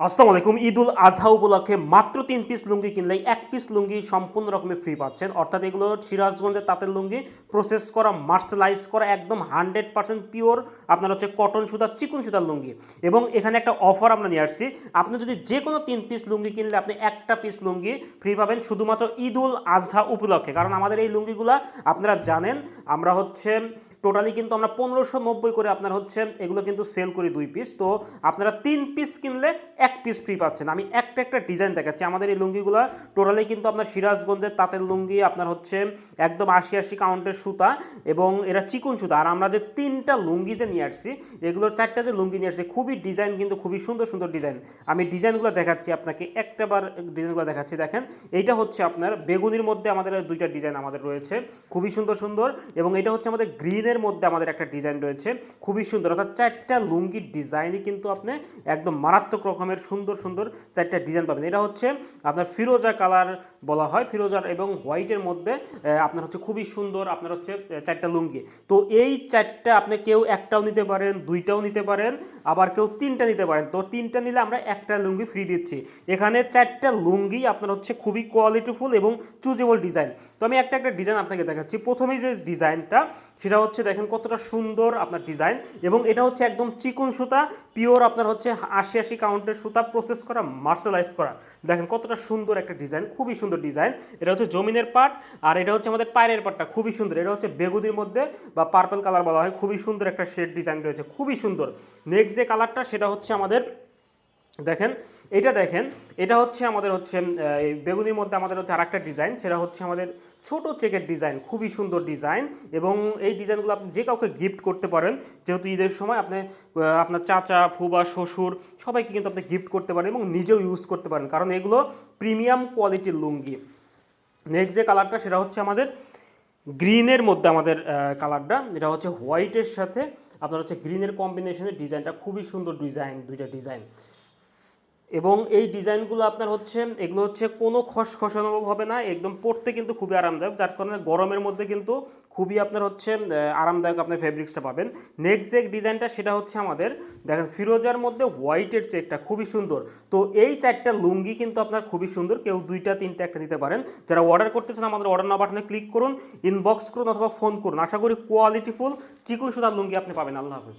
আসসালামু আলাইকুম। ঈদুল আজহা উপলক্ষে মাত্র ৩ পিস লুঙ্গি কিনলেই ১ পিস লুঙ্গি সম্পূর্ণ রকমের ফ্রি পাচ্ছেন। অর্থাৎ এগুলো সিরাজগঞ্জের তাঁতের লুঙ্গি, প্রসেস করা, মার্শালাইজ করা, একদম 100% পিওর আপনার হচ্ছে কটন সুতা, চিকন সুতার লুঙ্গি। এবং এখানে একটা অফার আমরা নিয়ে আসছি। আপনি যদি যে কোনো ৩ পিস লুঙ্গি কিনলে আপনি একটা পিস লুঙ্গি ফ্রি পাবেন শুধুমাত্র ঈদুল আজহা উপলক্ষে। কারণ আমাদের এই লুঙ্গিগুলা আপনারা জানেন আমরা হচ্ছে টোটালি কিন্তু আমরা ১৫৯০ করে আপনার হচ্ছে এগুলো কিন্তু সেল করি ২ পিস। তো আপনারা ৩ পিস কিনলে ১ পিস ফ্রি পাচ্ছেন। আমি একটা ডিজাইন দেখাচ্ছি। আমাদের এই লুঙ্গিগুলো টোটালি কিন্তু আপনার সিরাজগঞ্জের তাঁতের লুঙ্গি, আপনার হচ্ছে একদম ৮০ কাউন্টের সুতা এবং এরা চিকন সুতা। আর আমরা যে ৩টা লুঙ্গি যে নিয়ে আসছি, এগুলোর ৪টা যে লুঙ্গি নিয়ে আসছি, খুবই ডিজাইন কিন্তু খুবই সুন্দর সুন্দর ডিজাইন। আমি ডিজাইনগুলো দেখাচ্ছি আপনাকে, একটাবার ডিজাইনগুলো দেখাচ্ছি। দেখেন, এইটা হচ্ছে আপনার বেগুনির মধ্যে আমাদের ২টা ডিজাইন আমাদের রয়েছে, খুবই সুন্দর সুন্দর। এবং এটা হচ্ছে আমাদের গ্রিনের মধ্যে আমাদের একটা ডিজাইন রয়েছে, খুবই সুন্দর। অর্থাৎ ৪টা লুঙ্গির ডিজাইনই কিন্তু আপনি একদম মারাত্মক রকমের সুন্দর সুন্দর ৪টা ডিজাইন পাবেন। এটা হচ্ছে আপনার ফিরোজা কালার বলা হয়, ফিরোজার এবং হোয়াইটের মধ্যে আপনার হচ্ছে খুবই সুন্দর আপনার হচ্ছে ৪টা লুঙ্গি। তো এই ৪টা আপনি কেউ একটাও নিতে পারেন, ২টাও নিতে পারেন, আবার কেউ ৩টা নিতে পারেন। তো ৩টা নিলে আমরা একটা লুঙ্গি ফ্রি দিচ্ছি। এখানে ৪টা লুঙ্গি আপনার হচ্ছে খুবই কোয়ালিটিফুল এবং চুজেবল ডিজাইন। তো আমি একটা ডিজাইন আপনাকে দেখাচ্ছি। প্রথমেই যে ডিজাইনটা, সেটা হচ্ছে দেখেন কতটা সুন্দর আপনার ডিজাইন। এবং এটা হচ্ছে একদম চিকন সুতা, পিওর আপনার হচ্ছে ৮০ কাউন্টের সুতা, প্রসেস করা, মার্শালাইজ করা। দেখেন কতটা সুন্দর একটা ডিজাইন, খুবই সুন্দর ডিজাইন। এটা হচ্ছে জমিনের পাট, আর এটা হচ্ছে আমাদের পায়ের পাটটা, খুবই সুন্দর। এটা হচ্ছে বেগুনির মধ্যে বা পার্পল কালার বলা হয়, খুবই সুন্দর একটা শেড ডিজাইন রয়েছে, খুবই সুন্দর। নেক্সট যে কালারটা, সেটা হচ্ছে আমাদের দেখেন, দেখেন, এটা হচ্ছে আমাদের হচ্ছে এই বেগুনির মধ্যে আমাদের হচ্ছে আরেকটা ডিজাইন, সেটা হচ্ছে আমাদের ছোট চেকের ডিজাইন, খুবই সুন্দর ডিজাইন। এবং এই ডিজাইনগুলো আপনি যে কাউকে গিফট করতে পারেন, যেহেতু ঈদের সময় আপনি আপনার চাচা, ফুবা, শ্বশুর সবাইকে কিন্তু আপনি গিফট করতে পারেন এবং নিজেও ইউজ করতে পারেন, কারণ এগুলো প্রিমিয়াম কোয়ালিটির লুঙ্গি। নেক্সট যে কালারটা, সেটা হচ্ছে আমাদের গ্রিনের মধ্যে আমাদের কালারটা, এটা হচ্ছে হোয়াইটের সাথে আপনার হচ্ছে গ্রিনের কম্বিনেশনের ডিজাইনটা, খুবই সুন্দর ডিজাইন, 2টা ডিজাইন। এবং এই ডিজাইনগুলো আপনার হচ্ছে এগুলো হচ্ছে কোনো খসখসে অনুভব হবে না, একদম পরতে কিন্তু খুবই আরামদায়ক, যার কারণে গরমের মধ্যে কিন্তু খুবই আপনার হচ্ছে আরামদায়ক আপনার ফেব্রিক্সটা পাবেন। নেক্সট যে ডিজাইনটা, সেটা হচ্ছে আমাদের দেখেন ফিরোজার মধ্যে হোয়াইটের চেকটা, খুবই সুন্দর। তো এই 4টা লুঙ্গি কিন্তু আপনার খুবই সুন্দর, কেউ 2টা 3টা একটা নিতে পারেন। যারা অর্ডার করতে চান আমাদের অর্ডার নাও বাটনে ক্লিক করুন, ইনবক্স করুন অথবা ফোন করুন। আশা করি কোয়ালিটিফুল চিকন সুতার লুঙ্গি আপনি পাবেন। আল্লাহ হাফেজ।